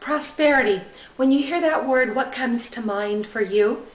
Prosperity. When you hear that word, what comes to mind for you?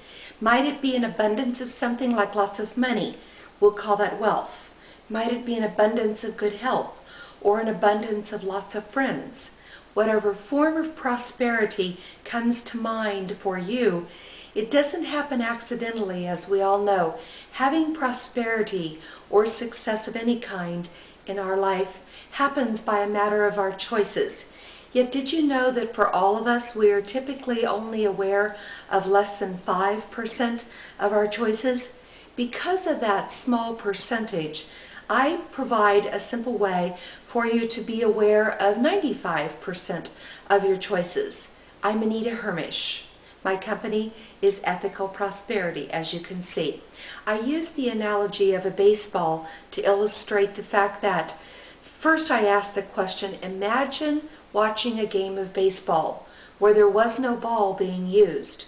Might it be an abundance of something like lots of money? We'll call that wealth. Might it be an abundance of good health or an abundance of lots of friends? Whatever form of prosperity comes to mind for you, it doesn't happen accidentally, as we all know. Having prosperity or success of any kind in our life happens by a matter of our choices. Yet did you know that for all of us, we are typically only aware of less than 5% of our choices? Because of that small percentage, I provide a simple way for you to be aware of 95% of your choices. I'm Anita Hermish. My company is Ethical Prosperity, as you can see. I use the analogy of a baseball to illustrate the fact that first I ask the question, imagine watching a game of baseball where there was no ball being used.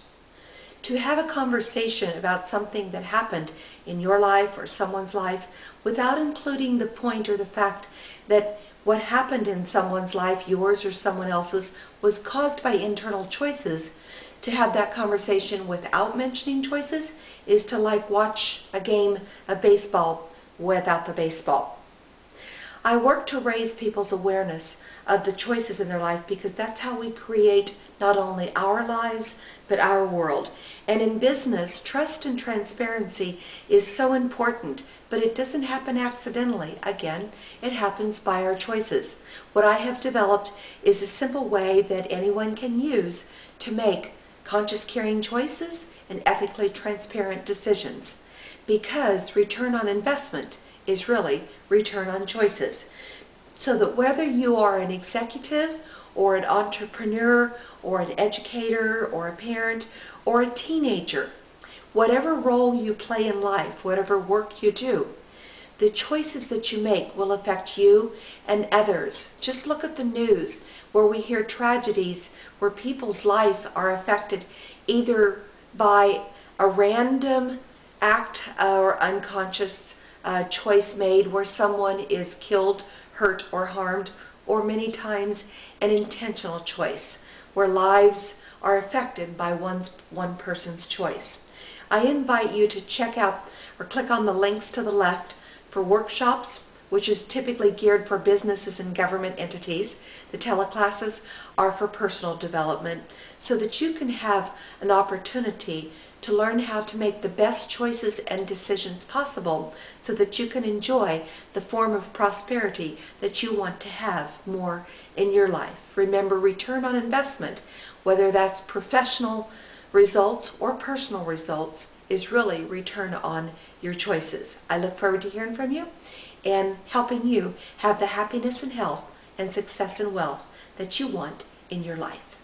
To have a conversation about something that happened in your life or someone's life without including the point or the fact that what happened in someone's life, yours or someone else's, was caused by internal choices, to have that conversation without mentioning choices is to like watch a game of baseball without the baseball. I work to raise people's awareness of the choices in their life because that's how we create not only our lives but our world. And in business, trust and transparency is so important, but it doesn't happen accidentally. Again, it happens by our choices. What I have developed is a simple way that anyone can use to make conscious caring choices and ethically transparent decisions, because return on investment is really return on choices. So that whether you are an executive or an entrepreneur or an educator or a parent or a teenager, whatever role you play in life, whatever work you do, the choices that you make will affect you and others. Just look at the news where we hear tragedies where people's life are affected either by a random act or unconscious choice made where someone is killed, hurt, or harmed, or many times an intentional choice where lives are affected by one person's choice. I invite you to check out or click on the links to the left for workshops, which is typically geared for businesses and government entities. The teleclasses are for personal development so that you can have an opportunity to learn how to make the best choices and decisions possible so that you can enjoy the form of prosperity that you want to have more in your life. Remember, return on investment, whether that's professional results or personal results, is really return on your choices. I look forward to hearing from you and helping you have the happiness and health and success and wealth that you want in your life.